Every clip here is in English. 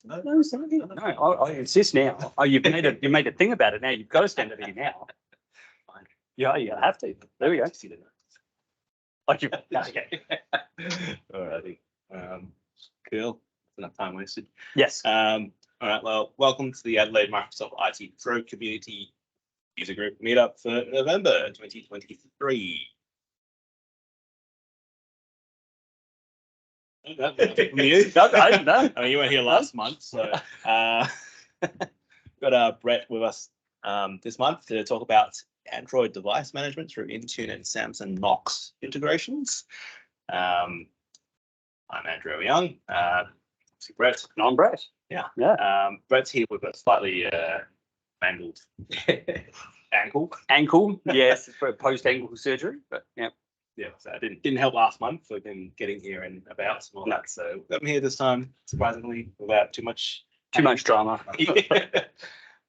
No, sorry. No, I insist now. Oh, you made a thing about it now. You've got to stand up here now. Yeah, you have to. There we go. Okay. Alrighty. Cool. Enough time wasted. Yes. All right. Well, welcome to the Adelaide Microsoft IT Pro Community User Group Meetup for November 2023. From you? I don't know. I mean, you weren't here last month, so got Brett with us this month to talk about Android device management through Intune and Samsung Knox integrations. I'm Andrew Young. Brett. And I'm Brett. Yeah. Yeah. Brett's here with a slightly mangled ankle. Ankle. Yes, for post-ankle surgery. But yeah. Yeah, so it didn't help last month for him getting here and about and all that. So got him here this time, surprisingly, without too much drama.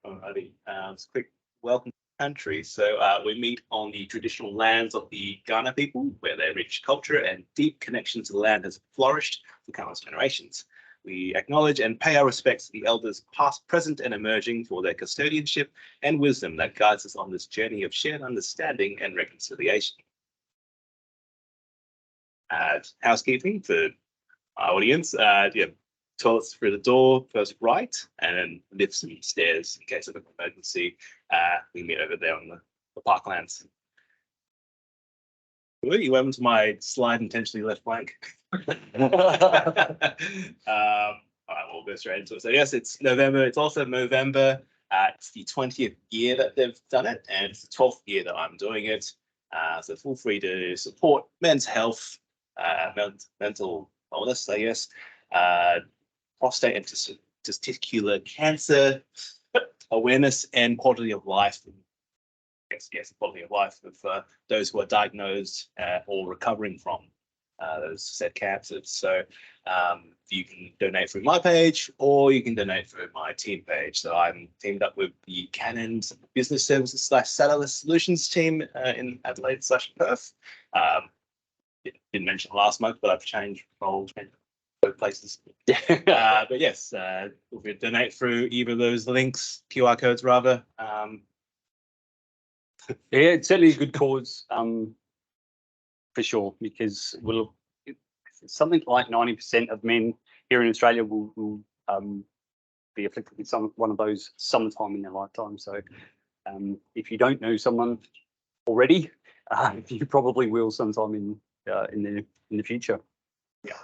Alrighty. Just a quick welcome to the country. So we meet on the traditional lands of the Ghana people, where their rich culture and deep connection to the land has flourished for countless generations. We acknowledge and pay our respects to the elders past, present, and emerging for their custodianship and wisdom that guides us on this journey of shared understanding and reconciliation. Housekeeping for our audience. Toilets through the door, first right, and then lifts and stairs in case of an emergency. We meet over there on the parklands. You went to my slide intentionally left blank. All right, we'll go straight into it. So yes, it's November. It's also Movember. It's the 20th year that they've done it, and it's the 12th year that I'm doing it. So feel free to support men's health, mental wellness, I guess, prostate and testicular cancer awareness, and quality of life. Yes, quality of life of those who are diagnosed or recovering from those said cancers. So you can donate through my page, or you can donate through my team page. So I'm teamed up with the Canon Business Services / Satellite Solutions team in Adelaide / Perth. Didn't mention last month, but I've changed roles in both places. But yes, if you donate through either of those links, QR codes rather. Yeah, it's certainly a good cause, for sure, because something like 90% of men here in Australia will be afflicted with one of those sometime in their lifetime. So if you don't know someone already, you probably will sometime in the future. Yeah.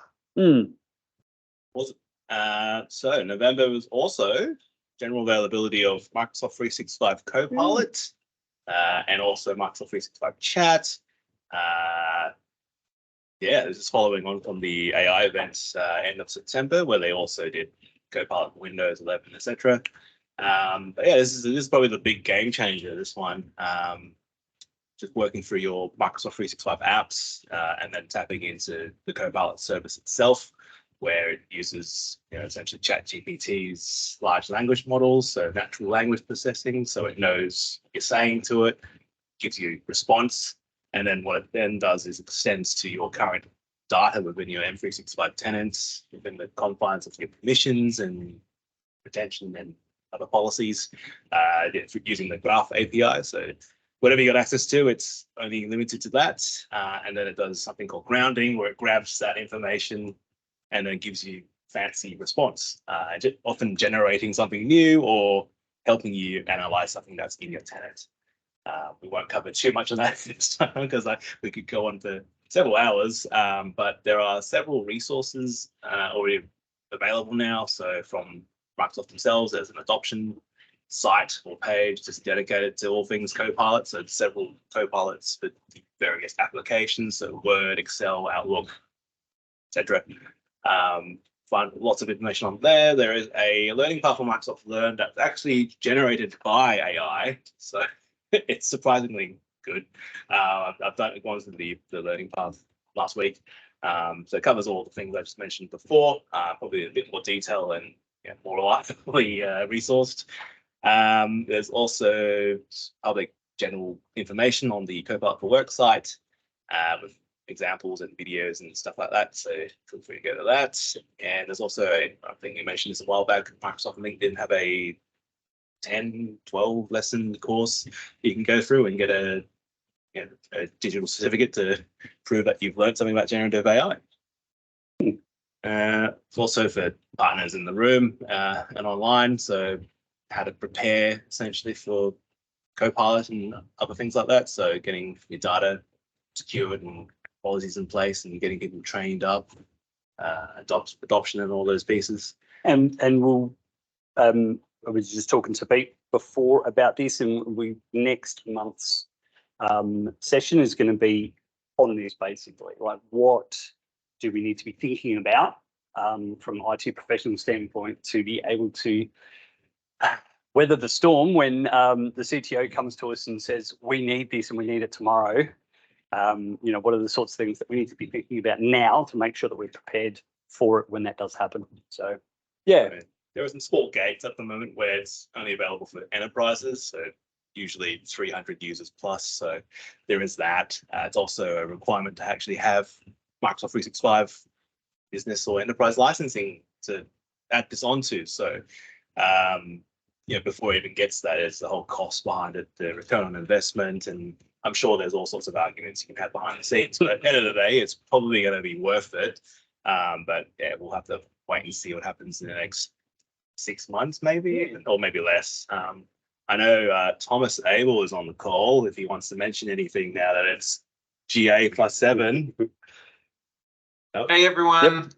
So November was also general availability of Microsoft 365 Copilot and also Microsoft 365 Chat. This is following on from the AI events end of September, where they also did Copilot Windows 11, etc. But yeah, this is probably the big game changer. This one. Just working through your Microsoft 365 apps and then tapping into the Copilot service itself, where it uses essentially ChatGPT's large language models, so natural language processing, so it knows what you're saying to it, gives you response, and then what it then does is extends to your current data within your M365 tenants, within the confines of your permissions and retention and other policies, using the Graph API. So whatever you got access to, it's only limited to that. And then it does something called grounding, where it grabs that information and then gives you fancy response, often generating something new or helping you analyze something that's in your tenant. We won't cover too much of that this time because we could go on for several hours, but there are several resources already available now. So from Microsoft themselves, there's an adoption site or page just dedicated to all things Copilot. So several Copilots for various applications, so Word, Excel, Outlook, etc. Find lots of information on there. There is a learning path for Microsoft Learn that's actually generated by AI. So it's surprisingly good. I've gone through the learning path last week. So it covers all the things I just mentioned before, probably a bit more detail and more reliably resourced. There's also public general information on the Copilot for Work site with examples and videos and stuff like that. So feel free to go to that. And there's also, I think you mentioned this a while back, Microsoft and LinkedIn have a 10, 12 lesson course you can go through and get a digital certificate to prove that you've learned something about generative AI. Also for partners in the room and online, so how to prepare essentially for Copilot and other things like that. So getting your data secured and policies in place and getting people trained up, adoption and all those pieces. And we'll I was just talking to Pete before about this, and next month's session is going to be on this basically. Like, what do we need to be thinking about from an IT professional standpoint to be able to weather the storm when the CTO comes to us and says, we need this and we need it tomorrow. What are the sorts of things that we need to be thinking about now to make sure that we're prepared for it when that does happen? So, yeah. There are some small gates at the moment where it's only available for enterprises, so usually 300 users plus. So there is that. It's also a requirement to actually have Microsoft 365 business or enterprise licensing to add this onto. So, before it even gets that, it's the whole cost behind it, the return on investment, and I'm sure there's all sorts of arguments you can have behind the scenes. But at the end of the day, it's probably going to be worth it. But yeah, we'll have to wait and see what happens in the next 6 months, maybe, or maybe less. I know Thomas Abel is on the call if he wants to mention anything now that it's GA +7. Oh. Hey everyone,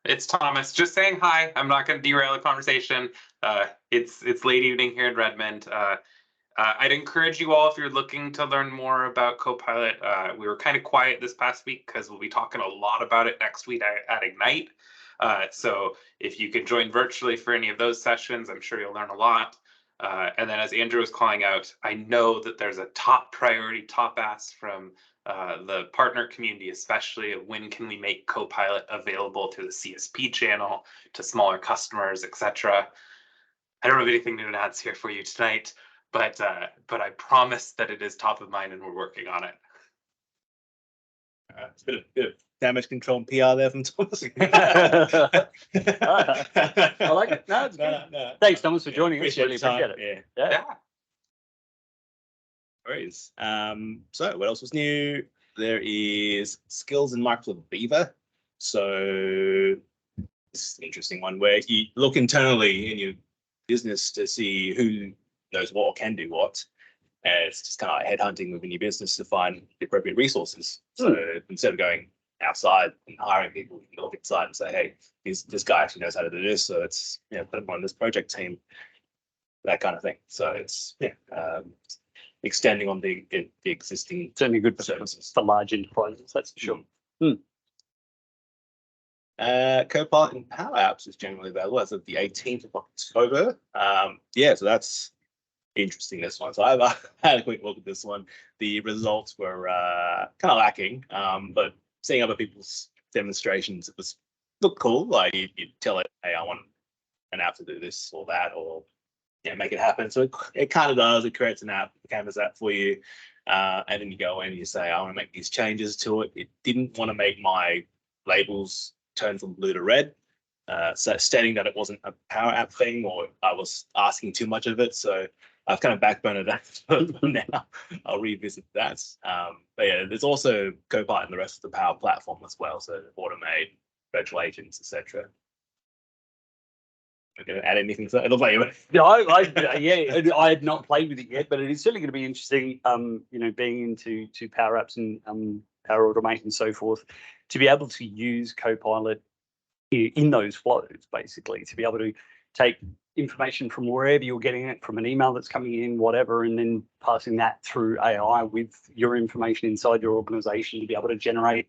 it's Thomas. Just saying hi. I'm not going to derail the conversation. It's late evening here in Redmond. I'd encourage you all, if you're looking to learn more about Copilot. We were kind of quiet this past week because we'll be talking a lot about it next week at Ignite. So if you can join virtually for any of those sessions, I'm sure you'll learn a lot. And then as Andrew was calling out, I know that there's a top priority, top ask from the partner community, especially of when can we make Copilot available to the CSP channel, to smaller customers, etc. I don't have anything to announce here for you tonight, but I promise that it is top of mind and we're working on it. It's a bit of damage control and PR there from Thomas. I like it. No, it's good. No. Thanks, Thomas, for joining us. Really appreciate it. Yeah. Worries. So what else was new? There is skills in Microsoft Viva. So this is an interesting one where you look internally in your business to see who knows what or can do what. And it's just kind of like headhunting within your business to find the appropriate resources. So instead of going outside and hiring people, you can look inside and say, hey, this guy actually knows how to do this. So it's, put him on this project team, that kind of thing. So it's, extending on the existing certainly good services for large enterprises, that's for sure. Copilot in Power Apps is generally available as of the 18th of October. So that's interesting, this one. So I've had a quick look at this one. The results were kind of lacking, but seeing other people's demonstrations, it looked cool. Like you tell it, hey, I want an app to do this or that, or make it happen. So it kind of does. It creates an app, a Canvas app for you, and then you go in and you say, I want to make these changes to it. It didn't want to make my labels turn from blue to red, so stating that it wasn't a Power App thing, or I was asking too much of it. So I've kind of backburned that for now. I'll revisit that. But yeah, there's also Copilot and the rest of the Power Platform as well. So automate, virtual agents, etc. Going to add anything to that? It looks like you. No, I had not played with it yet, but it is certainly going to be interesting. Being into Power Apps and Power Automate and so forth, to be able to use Copilot in those flows, basically, to be able to take information from wherever you're getting it, from an email that's coming in, whatever, and then passing that through AI with your information inside your organization to be able to generate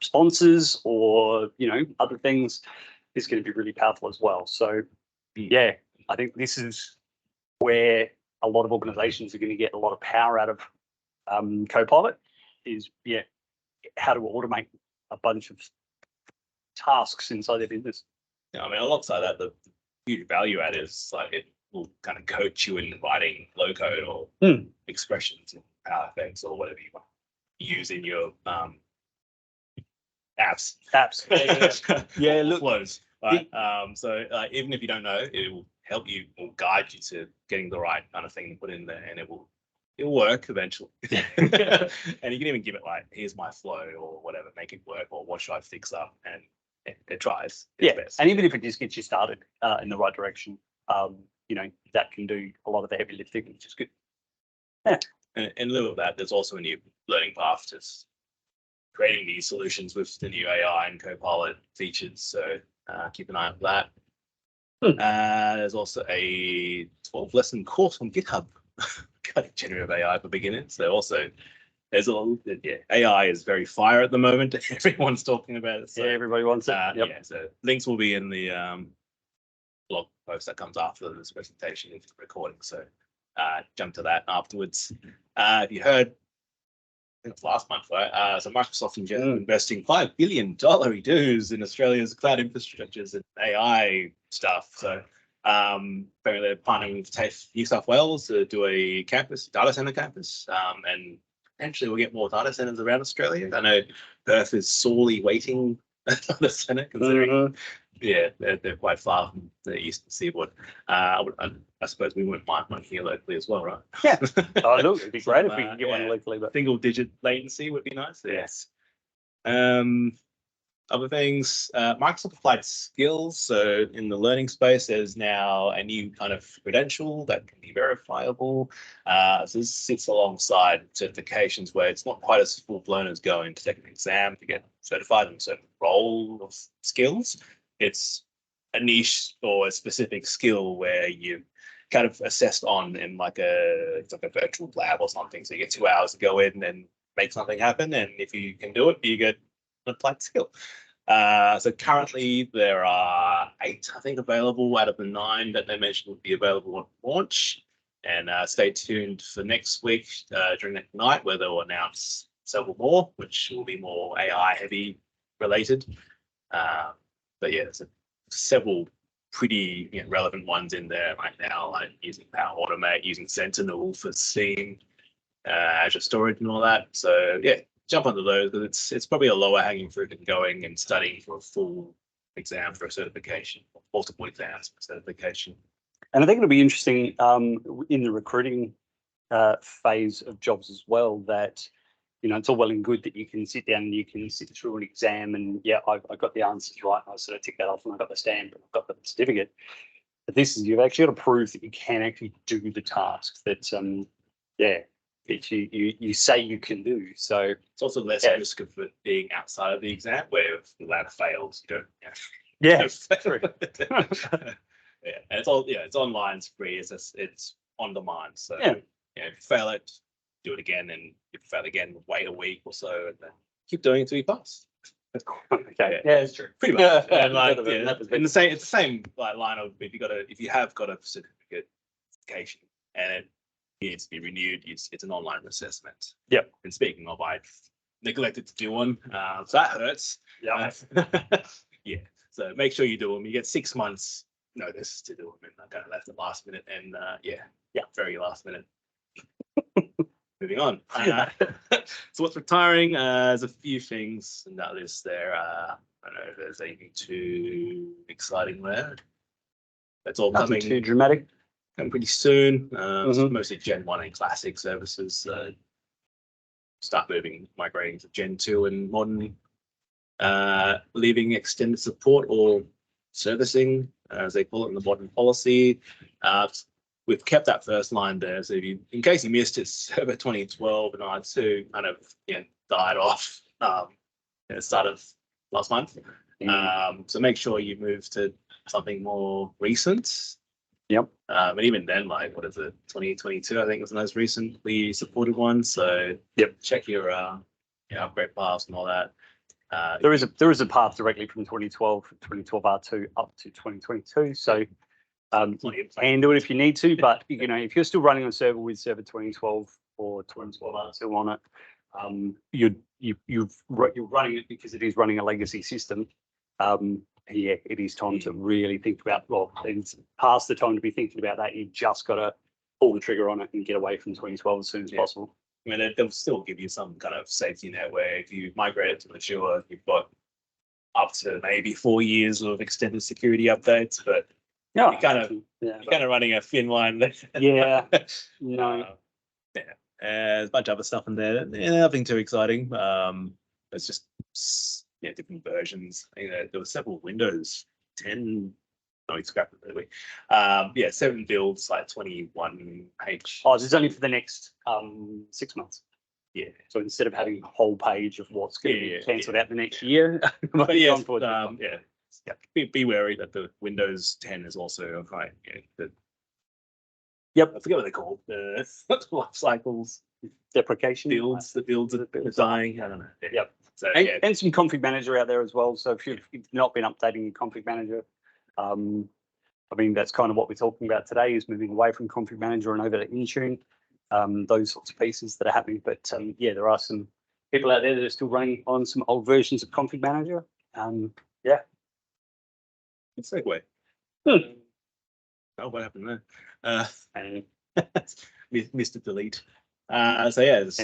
responses or other things is going to be really powerful as well. So yeah, I think this is where a lot of organizations are going to get a lot of power out of Copilot is how to automate a bunch of tasks inside their business. I mean, alongside that, the huge value add is like it will kind of coach you in writing low code or expressions in Power Effects or whatever you want to use in your apps. Yeah, look, flows. Right. So even if you don't know, it will help you or guide you to getting the right kind of thing to put in there, and it'll work eventually. And you can even give it like, here's my flow or whatever, make it work, or what should I fix up, and it tries its best. And even if it just gets you started in the right direction, you know, that can do a lot of the heavy lifting, which is good. Yeah. And in lieu of that, there's also a new learning path to creating these solutions with the new AI and Copilot features. So keep an eye out for that. There's also a 12-lesson course on GitHub, generative AI for beginners. So also, there's AI is very fire at the moment. Everyone's talking about it. So, Everybody wants it. Yeah, so links will be in the blog post that comes after this presentation and recording. So jump to that afterwards. If you heard, I think it was last month, right? So Microsoft investing $5 billion dues in Australia's cloud infrastructures and AI stuff. So apparently they're partnering with TAFE New South Wales to do a data center campus, and potentially we'll get more data centers around Australia. I know Perth is sorely waiting a data center, considering they're quite far from the eastern seaboard. I suppose we wouldn't mind one here locally as well, right? Yeah. Oh, look, it'd be great if we could get one locally, but single-digit latency would be nice. Yes. Other things, Microsoft Applied Skills. So in the learning space, there's now a new kind of credential that can be verifiable. So this sits alongside certifications where it's not quite as full-blown as going to take an exam to get certified in a certain role of skills. It's a niche or a specific skill where you kind of assessed on in it's like a virtual lab or something. So you get 2 hours to go in and make something happen. And if you can do it, you get an applied skill. So currently there are 8, I think, available out of the 9 that they mentioned would be available at launch. And stay tuned for next week during that night where they'll announce several more, which will be more AI heavy related. But yeah, there's several pretty relevant ones in there right now, like using Power Automate, using Sentinel for Steam, Azure storage and all that. So yeah, jump onto those because it's probably a lower hanging fruit than going and studying for a full exam for a certification, multiple exams for certification. And I think it'll be interesting in the recruiting phase of jobs as well, that it's all well and good that you can sit down and you can sit through an exam and I got the answers right. I sort of tick that off and I got the stamp and I got the certificate. But this is, you've actually got to prove that you can actually do the tasks that that you say you can do. So it's also less risk of it being outside of the exam, where if the lab fails, you don't. True. And it's online, it's free, it's on demand. So if you fail it, do it again, and if you fail again, wait a week or so, and then keep doing it until you pass. Okay. Yeah, it's true. Pretty much. And it's the same line of if you have got a certification and it needs to be renewed, it's an online assessment. Yep. And speaking of, I neglected to do one, so that hurts. Yeah. So make sure you do them. You get 6 months notice to do them, and I kind of left at last minute, and very last minute. Moving on. So what's retiring? There's a few things in that list there. I don't know if there's anything too exciting there. That's all Nothing coming too dramatic. Coming pretty soon. Mostly Gen 1 and classic services. Start migrating to Gen 2 and modern. Leaving extended support or servicing, as they call it in the modern policy. We've kept that first line there. So in case you missed it, Server 2012 and R2 kind of died off at the start of last month. So make sure you move to something more recent. Yep. And even then, what is it, 2022, I think was the most recently supported one. So check your upgrade paths and all that. There is a path directly from 2012 R2 up to 2022. So you can do it if you need to, but if you're still running on a server with Server 2012 or 2012 R2 on it, you're running it because it is running a legacy system. It is time to really think about. Well, it's past the time to be thinking about that. You just got to pull the trigger on it and get away from 2012 as soon as possible. I mean, they'll still give you some kind of safety net where if you migrate it to Azure, you've got up to maybe 4 years of extended security updates, but Yeah, you're kind of running a thin line there. Yeah, no. There's a bunch of other stuff in there. Nothing too exciting. It's just different versions. There were several Windows 10. No, it's scrapped it really. 7 builds, like 21 page. Oh, this is only for the next 6 months. Yeah. So instead of having a whole page of what's going to be cancelled out the next year, but be wary that the Windows 10 is also I forget what they're called. The life cycles, deprecation builds. The builds are dying. I don't know. Yep. So, and some config manager out there as well. So if you've not been updating your config manager, I mean that's kind of what we're talking about today is moving away from config manager and over to Intune. Those sorts of pieces that are happening. But there are some people out there that are still running on some old versions of config manager. Good segue. Oh, what happened there? Mr. Delete. There's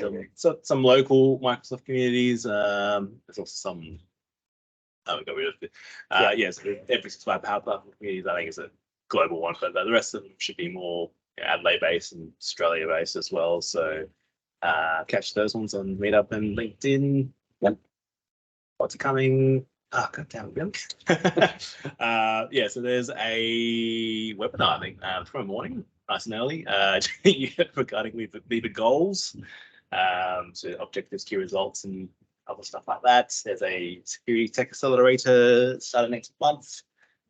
some local Microsoft communities. There's also some. Oh, we got rid of it. So every 65 Power Platform communities, I think, is a global one, but the rest of them should be more Adelaide-based and Australia-based as well. So catch those ones on Meetup and LinkedIn. Yep. What's coming? Oh, God damn it. So there's a webinar, I think, tomorrow morning, nice and early, regarding Viva goals, so objectives, key results, and other stuff like that. There's a security tech accelerator starting next month.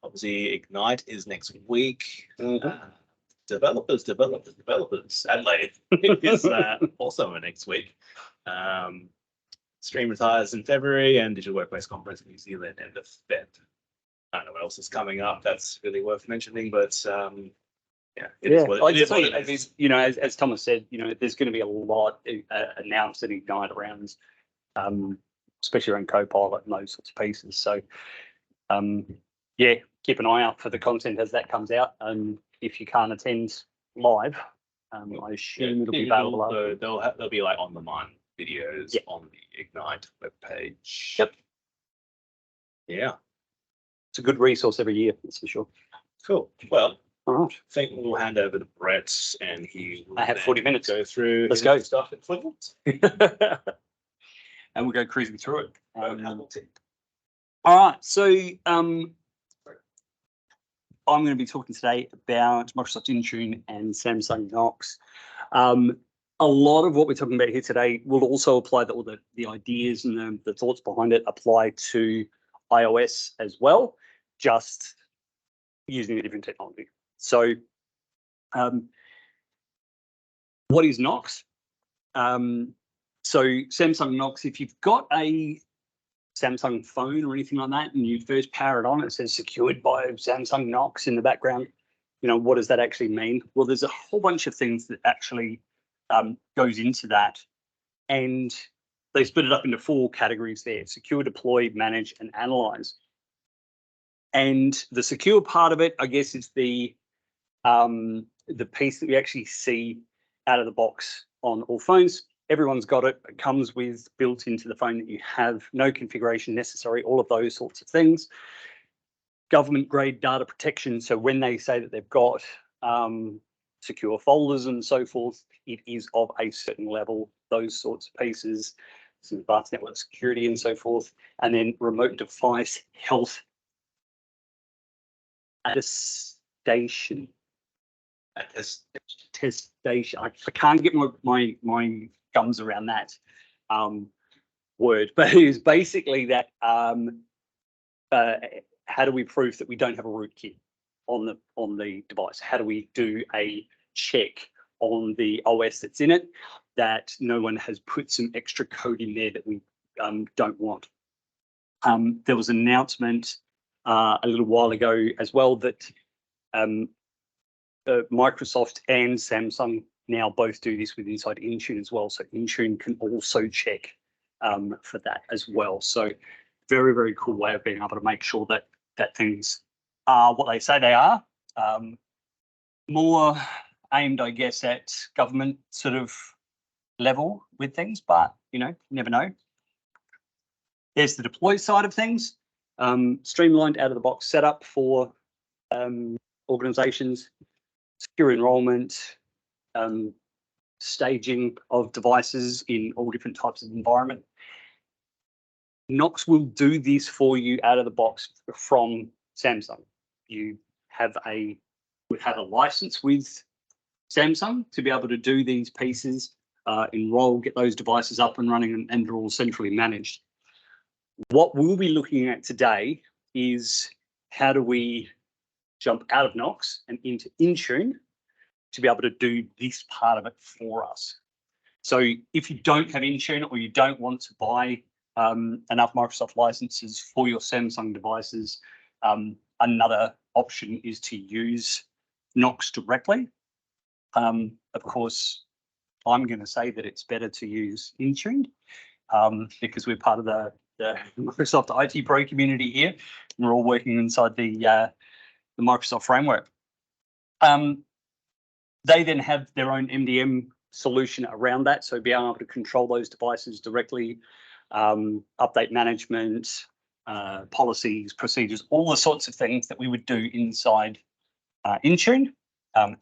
Obviously, Ignite is next week. Developers. Adelaide is also next week. Stream retires in February, and Digital Workplace Conference in New Zealand end of Feb. I don't know what else is coming up that's really worth mentioning, but as Thomas said, there's going to be a lot announced at Ignite around, especially around Copilot and those sorts of pieces. So, keep an eye out for the content as that comes out. And if you can't attend live, I assume it'll be available. They'll be like on demand videos on the Ignite webpage. Yep. Yeah. It's a good resource every year, that's for sure. Cool. Well, all right. I think we'll hand over to Brett and he will I have 40 minutes. Go through Let's go. Stuff at Flipboard. And we'll go cruising through it. All right. So I'm going to be talking today about Microsoft Intune and Samsung Knox. A lot of what we're talking about here today will also apply all the ideas and the thoughts behind it apply to iOS as well, just using a different technology. So what is Knox? So Samsung Knox, if you've got a Samsung phone or anything like that, and you first power it on, it says secured by Samsung Knox in the background. What does that actually mean? Well, there's a whole bunch of things that actually goes into that, and they split it up into 4 categories there: secure, deploy, manage, and analyze. And the secure part of it, I guess, is the piece that we actually see out of the box on all phones. Everyone's got it. It comes with built into the phone that you have, no configuration necessary, all of those sorts of things. Government grade data protection. So when they say that they've got secure folders and so forth, it is of a certain level, those sorts of pieces, some advanced network security and so forth, and then remote device health attestation. Attestation. I can't get my gums around that word, but it is basically that how do we prove that we don't have a rootkit on the device? How do we do a check on the OS that's in it that no one has put some extra code in there that we don't want? There was an announcement a little while ago as well that Microsoft and Samsung now both do this with inside Intune as well. So Intune can also check for that as well. So very, very cool way of being able to make sure that things are what they say they are. More aimed, I guess, at government sort of level with things, but you never know. There's the deploy side of things. streamlined out-of-the-box setup for organizations, secure enrollment, staging of devices in all different types of environment. Knox will do this for you out of the box from Samsung. You would have a license with Samsung to be able to do these pieces, enroll, get those devices up and running, and they're all centrally managed. What we'll be looking at today is how do we jump out of Knox and into Intune to be able to do this part of it for us. So if you don't have Intune or you don't want to buy enough Microsoft licenses for your Samsung devices, another option is to use Knox directly. Of course, I'm going to say that it's better to use Intune because we're part of the Microsoft IT Pro community here. And we're all working inside the Microsoft framework. They then have their own MDM solution around that, so being able to control those devices directly, update management, policies, procedures, all the sorts of things that we would do inside Intune,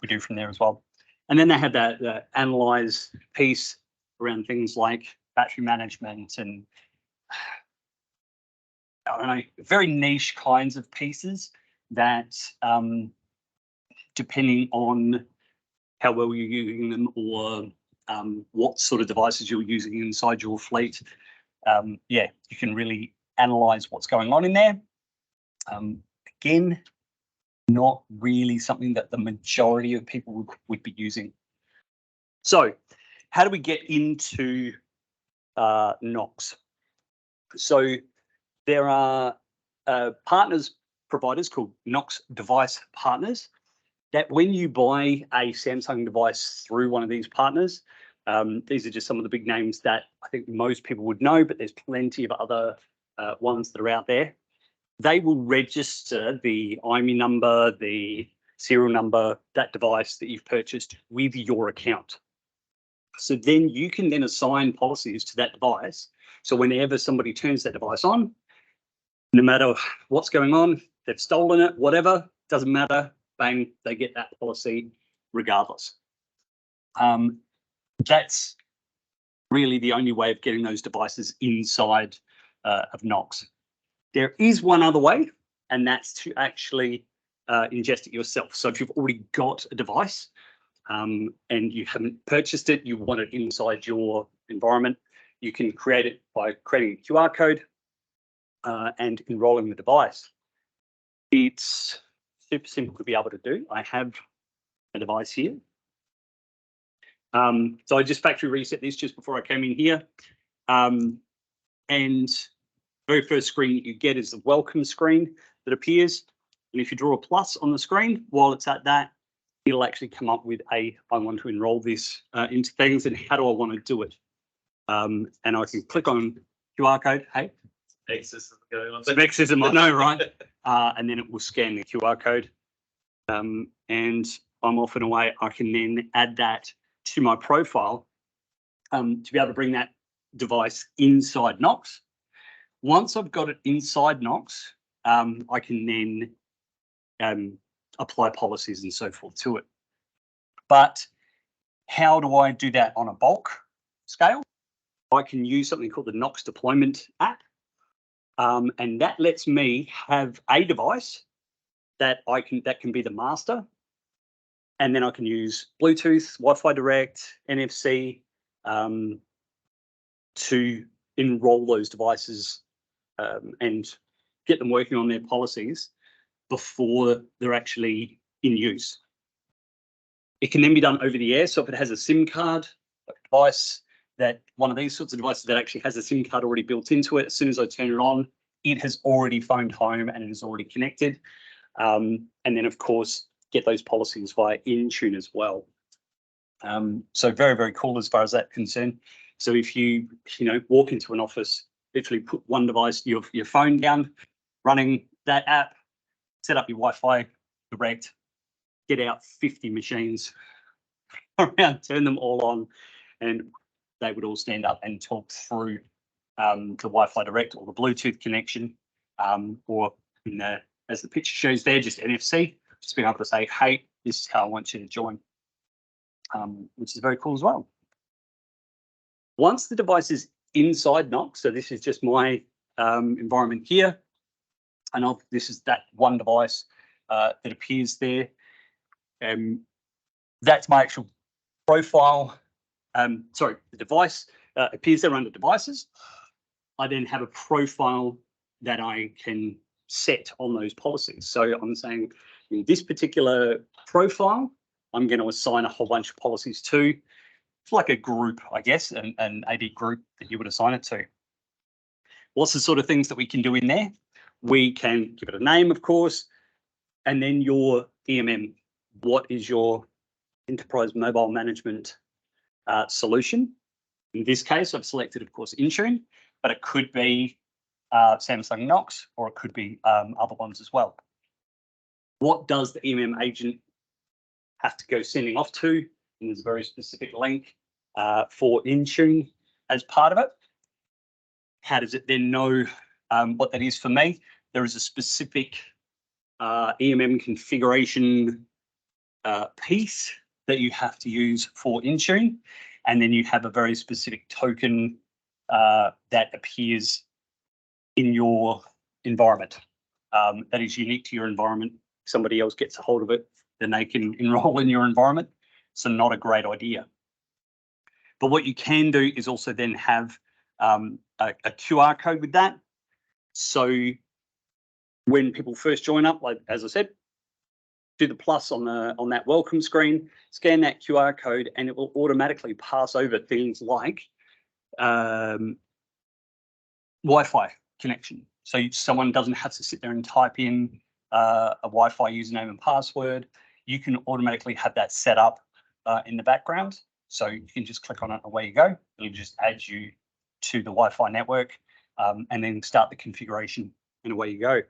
we do from there as well. And then they have that analyze piece around things like battery management and I don't know, very niche kinds of pieces that, depending on how well you're using them or what sort of devices you're using inside your fleet, yeah, you can really analyze what's going on in there. Again, not really something that the majority of people would be using. So how do we get into Knox? So there are providers called Knox device partners that when you buy a Samsung device through one of these partners, these are just some of the big names that I think most people would know, but there's plenty of other ones that are out there. They will register the IMEI number, the serial number, that device that you've purchased with your account. So then you can then assign policies to that device. So whenever somebody turns that device on, no matter what's going on, they've stolen it, whatever, doesn't matter, bang, they get that policy regardless. That's really the only way of getting those devices inside of Knox. There is one other way, and that's to actually ingest it yourself. So if you've already got a device and you haven't purchased it, you want it inside your environment, you can create it by creating a QR code and enrolling the device. It's super simple to be able to do. I have a device here. So I just factory reset this just before I came in here. And very first screen that you get is the welcome screen that appears. And if you draw a plus on the screen, while it's at that, it'll actually come up with I want to enroll this into things and how do I want to do it? And I can click on QR code. Hey, Exorcism going on. some exorcism, I know, right? And then it will scan the QR code. And I'm off and away. I can then add that to my profile to be able to bring that device inside Knox. Once I've got it inside Knox, I can then apply policies and so forth to it. But how do I do that on a bulk scale? I can use something called the Knox deployment app. And that lets me have a device that can be the master. And then I can use Bluetooth, Wi-Fi Direct, NFC to enroll those devices and get them working on their policies before they're actually in use. It can then be done over the air. So if it has a SIM card, a device that one of these sorts of devices that actually has a SIM card already built into it, as soon as I turn it on, it has already phoned home and it is already connected. And then, of course, get those policies via Intune as well. So very, very cool as far as that's concerned. So if you walk into an office, literally put one device, your phone down, running that app, set up your Wi-Fi Direct, get out 50 machines around, turn them all on, and they would all stand up and talk through the Wi-Fi Direct or the Bluetooth connection or in the, as the picture shows there, just NFC, just being able to say, hey, this is how I want you to join, which is very cool as well. Once the device is inside Knox, so this is just my environment here, and this is that one device that appears there. That's my actual profile. Sorry, the device appears there under devices. I then have a profile that I can set on those policies. So I'm saying in this particular profile, I'm going to assign a whole bunch of policies to. It's like a group, I guess, an AD group that you would assign it to. What's the sort of things that we can do in there? We can give it a name, of course, and then your EMM. What is your enterprise mobile management solution? In this case, I've selected, of course, Intune, but it could be Samsung Knox, or it could be other ones as well. What does the EMM agent have to go sending off to? And there's a very specific link for Intune as part of it. How does it then know what that is for me? There is a specific EMM configuration piece that you have to use for Intune, and then you have a very specific token that appears in your environment that is unique to your environment. Somebody else gets a hold of it, then they can enroll in your environment. So not a great idea. But what you can do is also then have a QR code with that. So when people first join up, like as I said, do the plus on that welcome screen, scan that QR code, and it will automatically pass over things like Wi-Fi connection. So someone doesn't have to sit there and type in a Wi-Fi username and password. You can automatically have that set up in the background. So you can just click on it and away you go. It'll just add you to the Wi-Fi network and then start the configuration and away you go.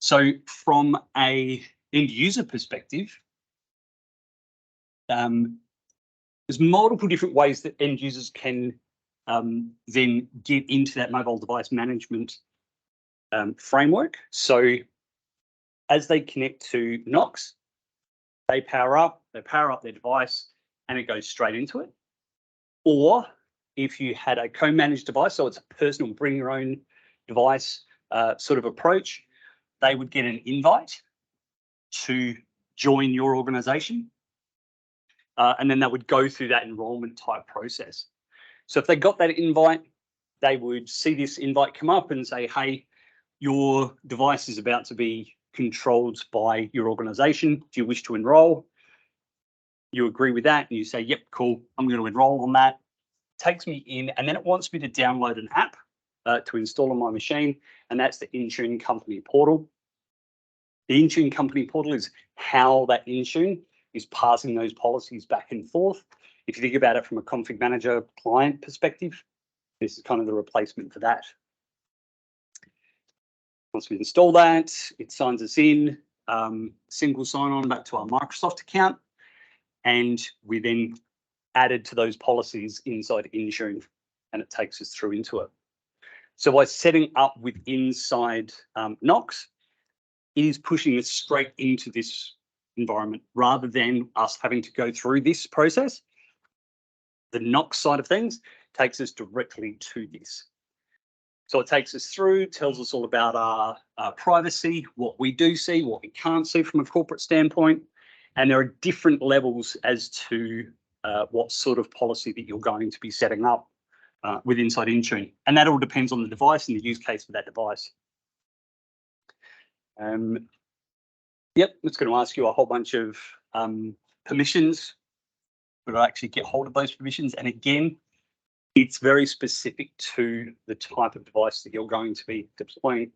So from a end user perspective, there's multiple different ways that end users can then get into that mobile device management framework. So as they connect to Knox, they power up their device, and it goes straight into it. Or if you had a co-managed device, so it's a personal bring your own device sort of approach, they would get an invite to join your organization. And then they would go through that enrollment type process. So if they got that invite, they would see this invite come up and say, hey, your device is about to be controlled by your organization. Do you wish to enroll? You agree with that and you say, yep, cool, I'm going to enroll on that. Takes me in, and then it wants me to download an app to install on my machine, and that's the Intune company portal. The Intune company portal is how that Intune is passing those policies back and forth. If you think about it from a config manager client perspective, this is kind of the replacement for that. Once we install that, it signs us in, single sign-on back to our Microsoft account, and we then added to those policies inside Intune, and it takes us through into it. So by setting up with inside Knox, it is pushing us straight into this environment rather than us having to go through this process. The Knox side of things takes us directly to this. So it takes us through, tells us all about our privacy, what we do see, what we can't see from a corporate standpoint. And there are different levels as to what sort of policy that you're going to be setting up with inside Intune. And that all depends on the device and the use case for that device. Yep, it's going to ask you a whole bunch of permissions, but I'll actually get hold of those permissions. And again, it's very specific to the type of device that you're going to be deploying.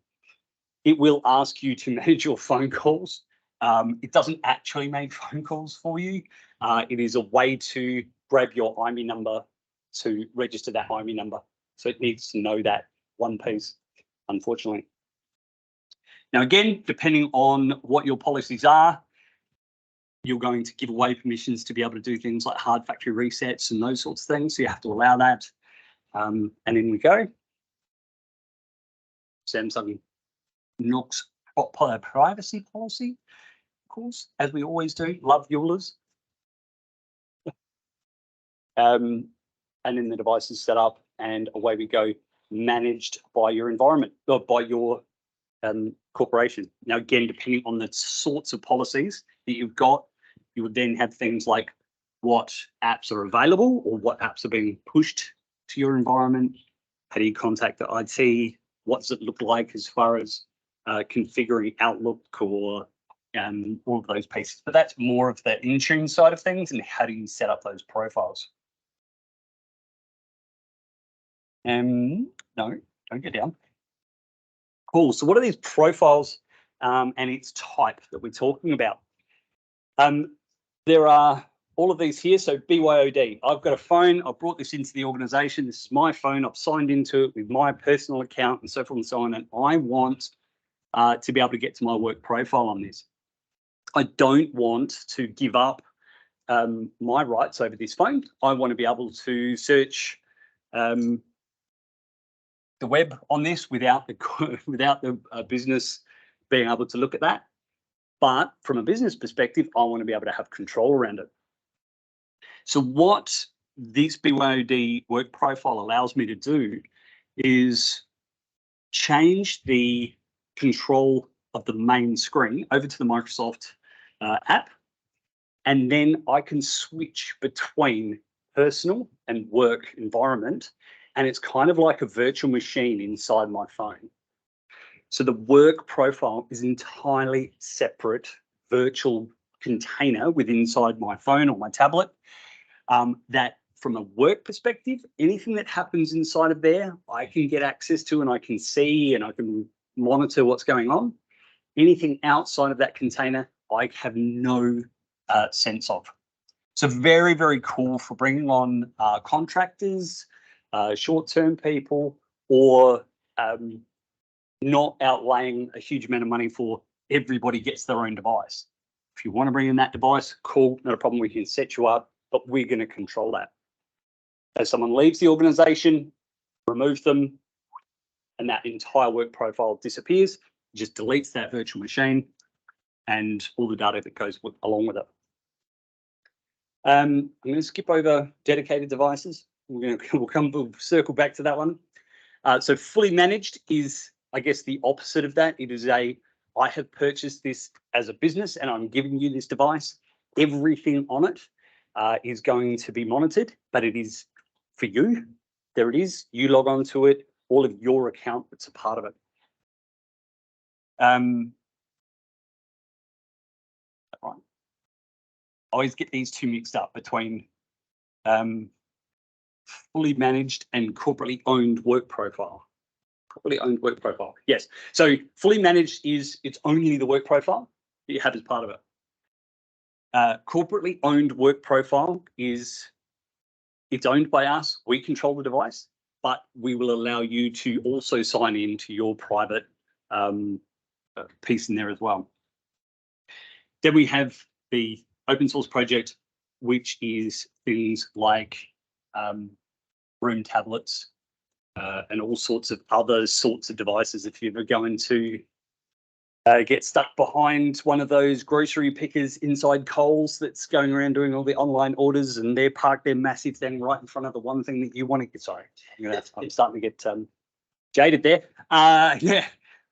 It will ask you to manage your phone calls. It doesn't actually make phone calls for you. It is a way to grab your IMEI number to register that IMEI number. So it needs to know that one piece, unfortunately. Now, again, depending on what your policies are, you're going to give away permissions to be able to do things like hard factory resets and those sorts of things. So you have to allow that. And in we go. Samsung Knox privacy policy, of course, as we always do. Love Eulers. And then the device is set up and away we go, managed by your environment or by your corporation. Now, again, depending on the sorts of policies that you've got, you would then have things like what apps are available or what apps are being pushed to your environment. How do you contact the IT? What does it look like as far as configuring Outlook or all of those pieces? But that's more of the Intune side of things, and how do you set up those profiles? No, don't get down. Cool. So what are these profiles and its type that we're talking about? There are all of these here. So BYOD, I've got a phone. I've brought this into the organization. This is my phone. I've signed into it with my personal account and so forth and so on. And I want to be able to get to my work profile on this. I don't want to give up my rights over this phone. I want to be able to search the web on this without the business being able to look at that. But from a business perspective, I want to be able to have control around it. So what this BYOD work profile allows me to do is change the control of the main screen over to the Microsoft app, and then I can switch between personal and work environment. And it's kind of like a virtual machine inside my phone. So the work profile is entirely separate virtual container within inside my phone or my tablet. That from a work perspective, anything that happens inside of there, I can get access to and I can see and I can monitor what's going on. Anything outside of that container, I have no sense of. So very, very cool for bringing on contractors, short-term people, or not outlaying a huge amount of money for everybody gets their own device. If you want to bring in that device, cool, not a problem, we can set you up, but we're going to control that. As someone leaves the organization, remove them, and that entire work profile disappears, just deletes that virtual machine and all the data that goes along with it. I'm going to skip over dedicated devices. We'll circle back to that one. So fully managed is, I guess, the opposite of that. It is I have purchased this as a business and I'm giving you this device. Everything on it is going to be monitored, but it is for you. There it is. You log on to it, all of your account that's a part of it. Right. I always get these two mixed up between fully managed and corporately owned work profile. Corporately owned work profile. Yes. So fully managed is it's only the work profile that you have as part of it. Corporately owned work profile is it's owned by us. We control the device, but we will allow you to also sign in to your private piece in there as well. Then we have the open source project, which is things like room tablets and all sorts of other sorts of devices. If you ever go into get stuck behind one of those grocery pickers inside Coles that's going around doing all the online orders and they're parked their massive thing right in front of the one thing that you want to get. Sorry, I'm starting to get jaded there. Yeah,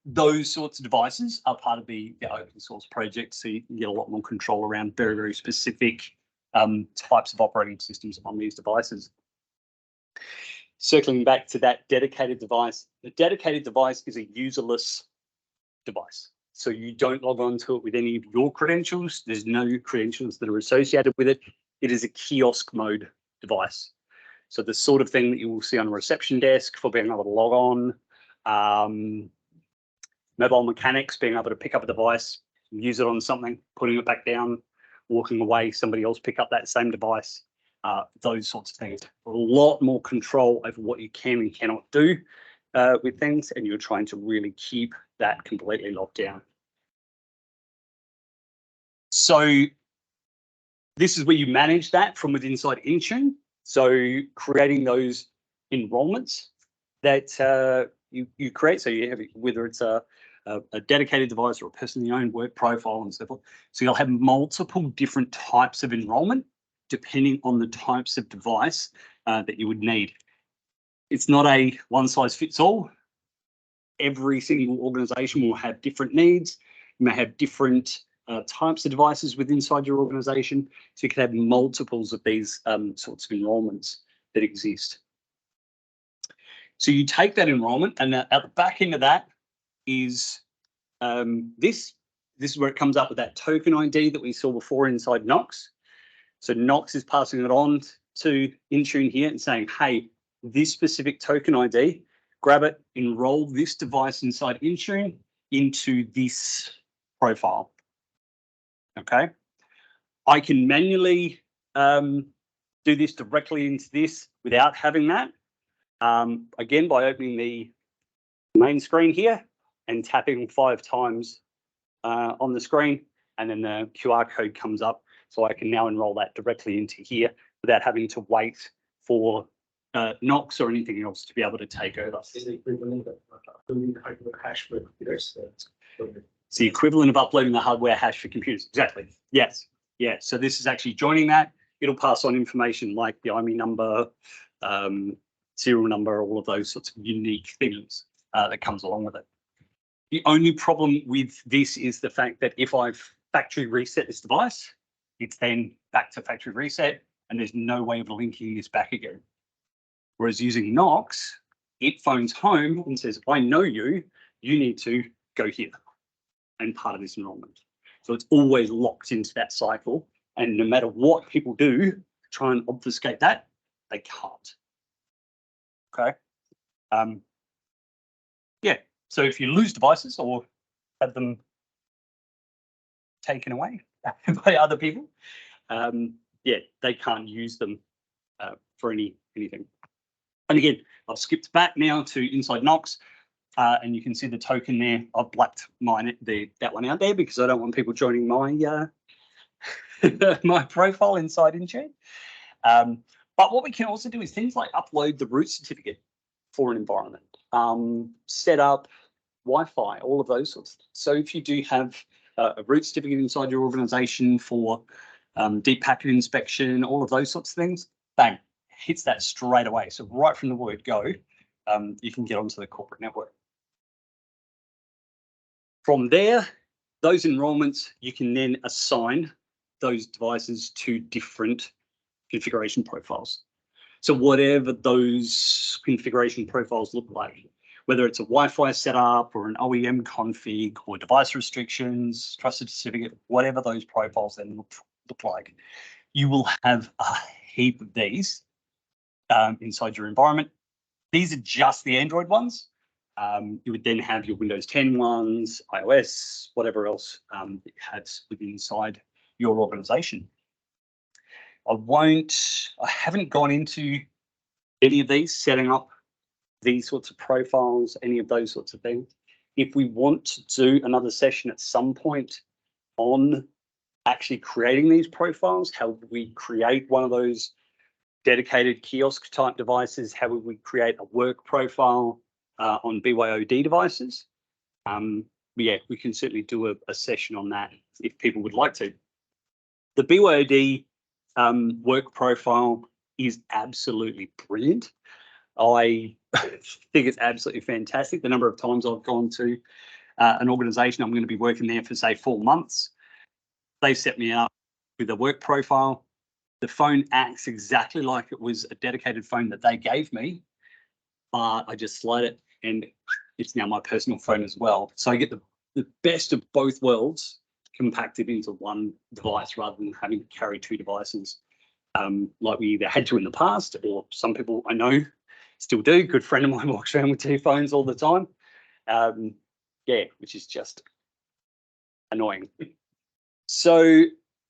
those sorts of devices are part of the open source project, so you can get a lot more control around very, very specific types of operating systems on these devices. Circling back to that dedicated device, the dedicated device is a userless device. So you don't log on to it with any of your credentials. There's no credentials that are associated with it. It is a kiosk mode device. So the sort of thing that you will see on a reception desk for being able to log on, mobile mechanics, being able to pick up a device, use it on something, putting it back down, walking away, somebody else pick up that same device, those sorts of things. A lot more control over what you can and cannot do with things, and you're trying to really keep that completely locked down. So this is where you manage that from within inside Intune. So creating those enrollments that you create. So you have, whether it's a dedicated device or a personally owned work profile and so forth. So you'll have multiple different types of enrollment depending on the types of device that you would need. It's not a one size fits all. Every single organization will have different needs. You may have different types of devices inside your organization. So you can have multiples of these sorts of enrollments that exist. So you take that enrollment, and at the back end of that is this is where it comes up with that token ID that we saw before inside Knox. So Knox is passing it on to Intune here and saying, hey, this specific token ID, grab it, enroll this device inside Intune into this profile. Okay. I can manually do this directly into this without having that. Again, by opening the main screen here and tapping 5 times on the screen, and then the QR code comes up. So I can now enroll that directly into here without having to wait for Knox or anything else to be able to take over. It's the equivalent of uploading the hardware hash for computers. Exactly. Yes. Yeah. So this is actually joining that. It'll pass on information like the IMEI number, serial number, all of those sorts of unique things that comes along with it. The only problem with this is the fact that if I've factory reset this device, it's then back to factory reset, and there's no way of linking this back again. Whereas using Knox, it phones home and says, I know you need to go here and part of this enrollment. So it's always locked into that cycle. And no matter what people do, try and obfuscate that, they can't. Okay. Yeah. So if you lose devices or have them taken away by other people, yeah, they can't use them for anything. And again, I've skipped back now to inside Knox, and you can see the token there. I've blacked that one out there because I don't want people joining my my profile inside Intune. But what we can also do is things like upload the root certificate for an environment, set up Wi-Fi, all of those sorts of things. So if you do have a root certificate inside your organization for deep packet inspection, all of those sorts of things, bang, hits that straight away. So right from the word go, you can get onto the corporate network. From there, those enrollments, you can then assign those devices to different configuration profiles. So whatever those configuration profiles look like, whether it's a Wi-Fi setup or an OEM config or device restrictions, trusted certificate, whatever those profiles then look like, you will have a heap of these inside your environment. These are just the Android ones. You would then have your Windows 10 ones, iOS, whatever else that you had within inside your organization. I haven't gone into any of these, setting up these sorts of profiles, any of those sorts of things. If we want to do another session at some point on actually creating these profiles, how would we create one of those dedicated kiosk type devices? How would we create a work profile on BYOD devices? Yeah, we can certainly do a session on that if people would like to. The BYOD work profile is absolutely brilliant. I think it's absolutely fantastic. The number of times I've gone to an organization, I'm going to be working there for say 4 months. They set me up with a work profile. The phone acts exactly like it was a dedicated phone that they gave me, but I just slide it and it's now my personal phone as well. So I get the best of both worlds compacted into one device rather than having to carry 2 devices like we either had to in the past, or some people I know still do. A good friend of mine walks around with 2 phones all the time. Yeah, which is just annoying. So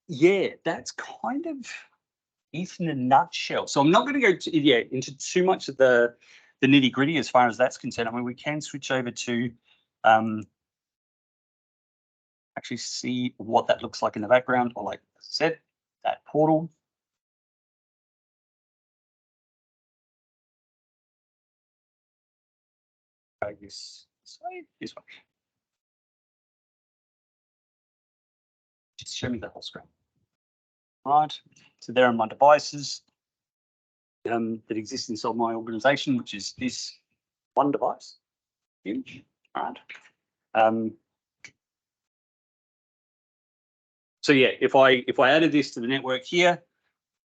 yeah, that's kind of it in a nutshell. So I'm not going to go into too much of the nitty gritty as far as that's concerned. I mean, we can switch over to actually see what that looks like in the background, or like I said, that portal. drag this way, this way. Just show me the whole screen. Right, so there are my devices that exist inside my organization, which is this one device. Huge. All right. So yeah, if I added this to the network here,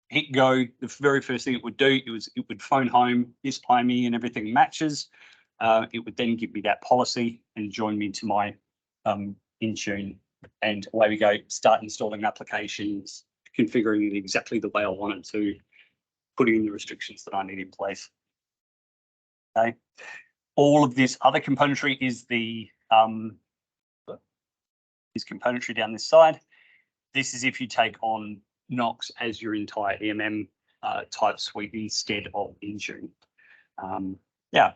hit go, the very first thing it would do it would phone home, display me, and everything matches. It would then give me that policy and join me to my Intune, and away we go. Start installing applications, configuring it exactly the way I want it to, putting in the restrictions that I need in place. Okay. All of this other componentry is the componentry down this side. This is if you take on Knox as your entire EMM type suite instead of Intune. Yeah.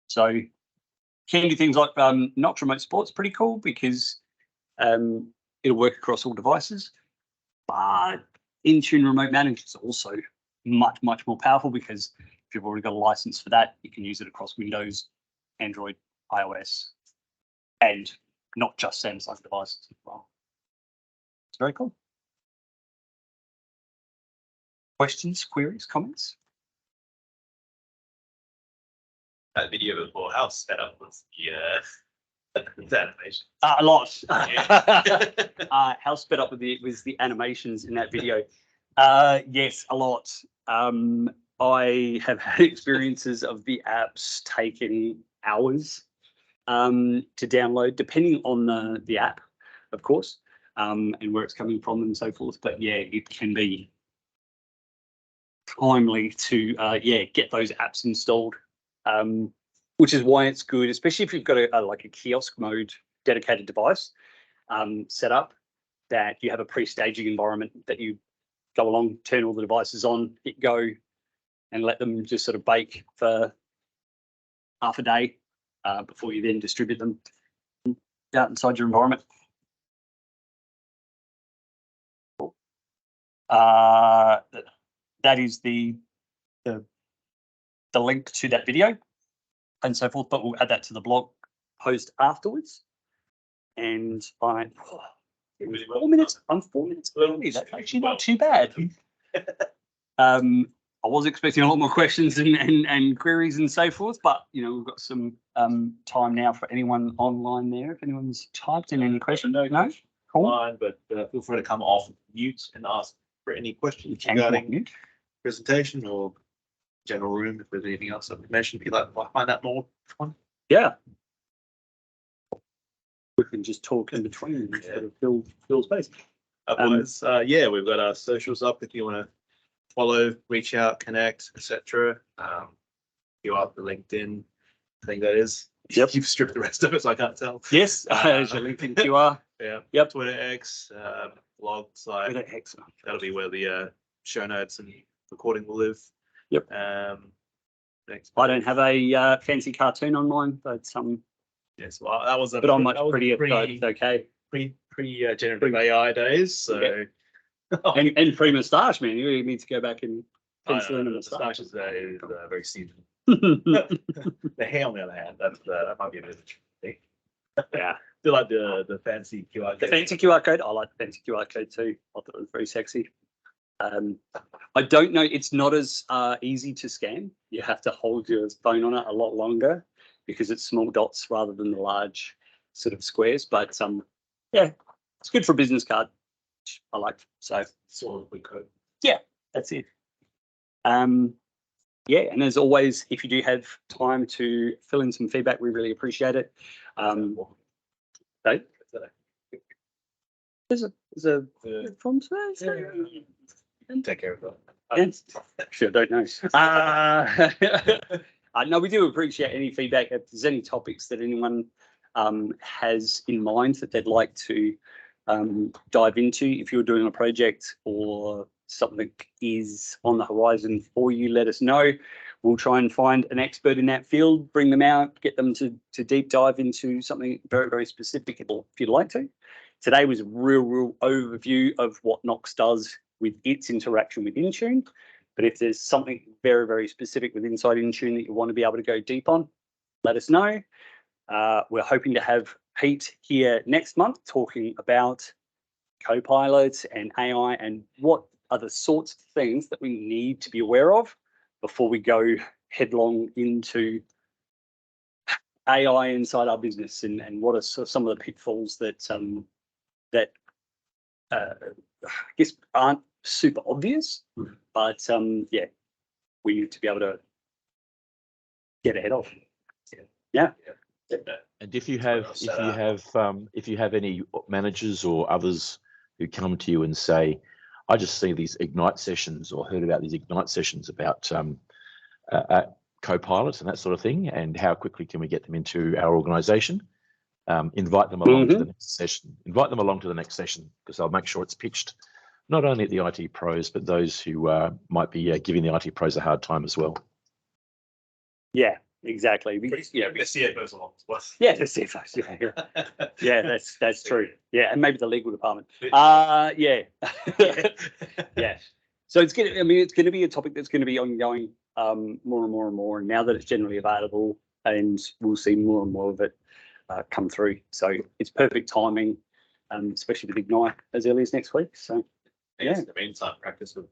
So can do things like Knox remote support's pretty cool because it'll work across all devices. But Intune remote manage is also much more powerful because if you've already got a license for that, you can use it across Windows, Android, iOS, and not just Samsung devices as well. It's very cool. Questions, queries, comments? That video before how sped up was the animation. A lot. Yeah. How sped up was the animations in that video? Yes, a lot. I have had experiences of the apps taking hours to download, depending on the app, of course, and where it's coming from and so forth. But yeah, it can be timely to get those apps installed, which is why it's good, especially if you've got like a kiosk mode dedicated device set up, that you have a pre-staging environment that you go along, turn all the devices on, hit go, and let them just sort of bake for half a day before you then distribute them out inside your environment. That is the link to that video and so forth, but we'll add that to the blog post afterwards. And it was 4 minutes. I'm 4 minutes early. That's actually not too bad. I was expecting a lot more questions and queries and so forth, but you know, we've got some time now for anyone online there. If anyone's typed in any questions, no, cool. Online, but feel free to come off mute and ask for any questions regarding presentation or general room. If there's anything else information you'd like to find out more on. Yeah. We can just talk in between instead of fill space. Otherwise, we've got our socials up if you want to follow, reach out, connect, etc. You are the LinkedIn. I think that is. Yep. You've stripped the rest of it, so I can't tell. Yes, there's your LinkedIn QR. Yeah. Yep. Twitter X, blog site. Twitter X. That'll be where the show notes and recording will live. Yep. Next. I don't have a fancy cartoon on mine, but yes, well, that was a. But I'm much prettier, so it's okay. Pre generative AI days, so. Yeah. And pre-moustache, man. You really need to go back and pencil in a moustache. Moustache is very seasonal. The hair, on the other hand, that might be a bit of a tricky. Yeah. Do like the fancy QR code? The fancy QR code. I like the fancy QR code too. I thought it was very sexy. I don't know. It's not as easy to scan. You have to hold your phone on it a lot longer because it's small dots rather than the large sort of squares. But yeah, it's good for a business card. I like. So sort of quick code. Yeah, that's it. Yeah, and as always, if you do have time to fill in some feedback, we really appreciate it. Dave? There's a from Take care of that. Sure, don't know. No, we do appreciate any feedback. If there's any topics that anyone has in mind that they'd like to dive into, if you're doing a project or something is on the horizon for you, let us know. We'll try and find an expert in that field, bring them out, get them to deep dive into something very, very specific if you'd like to. Today was a real overview of what Knox does with its interaction with Intune. But if there's something very, very specific with inside Intune that you want to be able to go deep on, let us know. We're hoping to have Pete here next month talking about Copilot and AI and what are the sorts of things that we need to be aware of before we go headlong into AI inside our business, and what are some of the pitfalls that I guess aren't super obvious, but yeah, we need to be able to get ahead of. Yeah. And if you have any managers or others who come to you and say, I just see these Ignite sessions or heard about these Ignite sessions about Copilot and that sort of thing, and how quickly can we get them into our organization, invite them along to the next session. Invite them along to the next session, because I'll make sure it's pitched not only at the IT pros, but those who might be giving the IT pros a hard time as well. Yeah, exactly. Yeah, the CFOs along as well. Yeah, the CFOs. Yeah, that's true. Yeah, and maybe the legal department. Yeah. Yeah. So it's gonna. I mean, it's going to be a topic that's going to be ongoing more and more and more. And now that it's generally available, and we'll see more and more of it come through. So it's perfect timing, especially with Ignite as early as next week. So yeah, in the meantime, practice with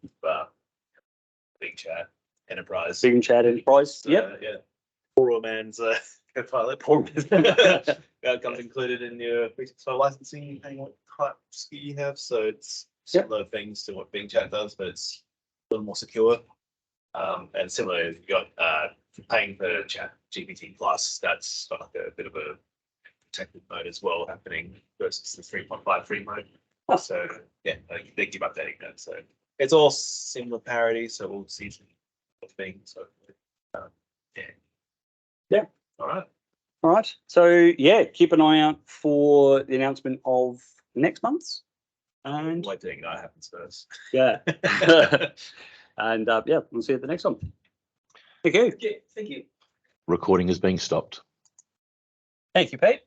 Big Chat Enterprise. Big Chat Enterprise. Yep. Yeah. Poor man's Copilot. Poor that comes included in your 365 licensing, depending on what type SKU you have. So it's similar things to what Bing Chat does, but it's a little more secure. And similarly, you've got paying for Chat GPT Plus. That's got like a bit of a protected mode as well happening versus the 3.5 free mode. So yeah, they keep updating that. So it's all similar parity. So we'll see some things. So yeah. All right. So yeah, keep an eye out for the announcement of next month's. And wait till Ignite happens first. Yeah. And yeah, we'll see you at the next one. Thank you. Thank you. Recording is being stopped. Thank you, Pete.